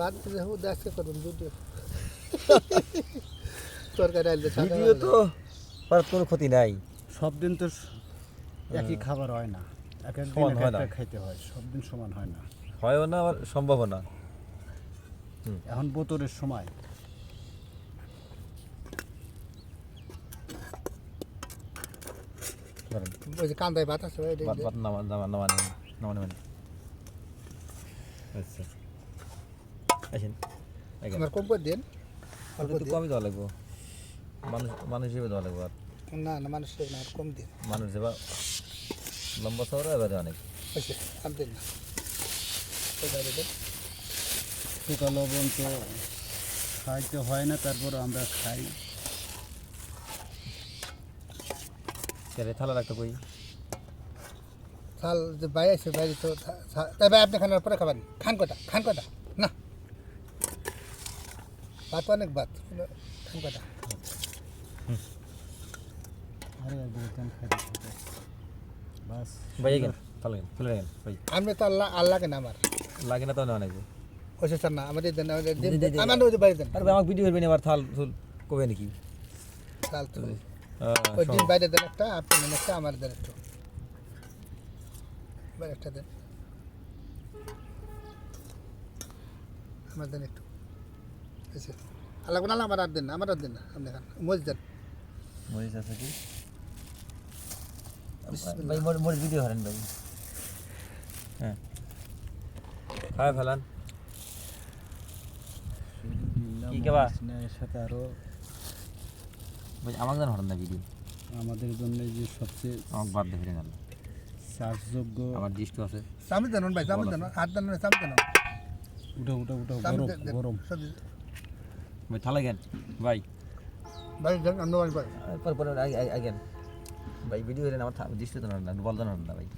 বাদ দিয়ে হোক আজকে করুন ভিডিও তরকারি আনলে ভিডিও তো আর কোনো ক্ষতি নাই। সব দিন তো একই খাবার হয় না, এক এক দিন সমান এক হয় না। একটা খাইতে হয়, সব দিন সমান হয় না। হয়ও না আবার সম্ভবও না। এখন বোতরের সময় ধরেন ওই যে কান্দায় ভাত আছে ভাই বাদ বাদ নামানে আচ্ছা আসেন আমার কম করে দিন অল্প একটু কমই দেওয়া লাগবো, মানুষ হিসেবে দেওয়া লাগবো। আর না না মানুষ না আর কম দিন মানুষ হিসেবে লম্বা শহরে এবারে অনেক হয়েছে আর দিন না এবারে দেন শুকা লবণ তো খাইতে হয় না, তারপর আমরা খাই। সেরে থালা রাখতে কই চাল যে ভাই আছে বাইরে তো তাই ভাই আপনি খানার পরে খাবেন খান কটা না ভাত অনেক ভাত খান কটা আরে বলতেন খাইতে বাস ভাই গেল থালা গেল খুলে গেল ভাই আমি তো আল্লাহ কেন আমার লাগে না তো না অনেক। ওইসে স্যার না আমাদের দেন দে। আমার ওই যে বাইরে দেন আর ভাই আমাকে ভিডিও করবেন আবার থাল থুল কবে নাকি চাল তো ওই দিন বাইরে দেন একটা আপনি নেন একটা আমার দেন একটু বাইরে একটা দেন আমার দেন একটু এসে আল্লাহ কোন আমার আর দেন না আপনি খান মরিচ দেন মরিচ আছে কি ভাই মরিচ ভিডিও করেন ভাই। হ্যাঁ খায় ফেলান কি কেবা এর সাথে আরও ভাই আমাকে জান হঠাৎ না ভিডিও আমাদের জন্য যে সবচেয়ে আমাকে বাদ দেখে গেল চাষযোগ্য আমার দৃষ্টি আছে চামচ দেন ভাই চামচ দেন হাত দেন চামচ দেন উঠে চামচ গরম দেন গরম ভাই থালা গেন ভাই ভাই দেন অন্য ভাই পরে আগেন ভাই ভিডিও হলেন আমার দৃষ্টি তো না বলতে না ভাই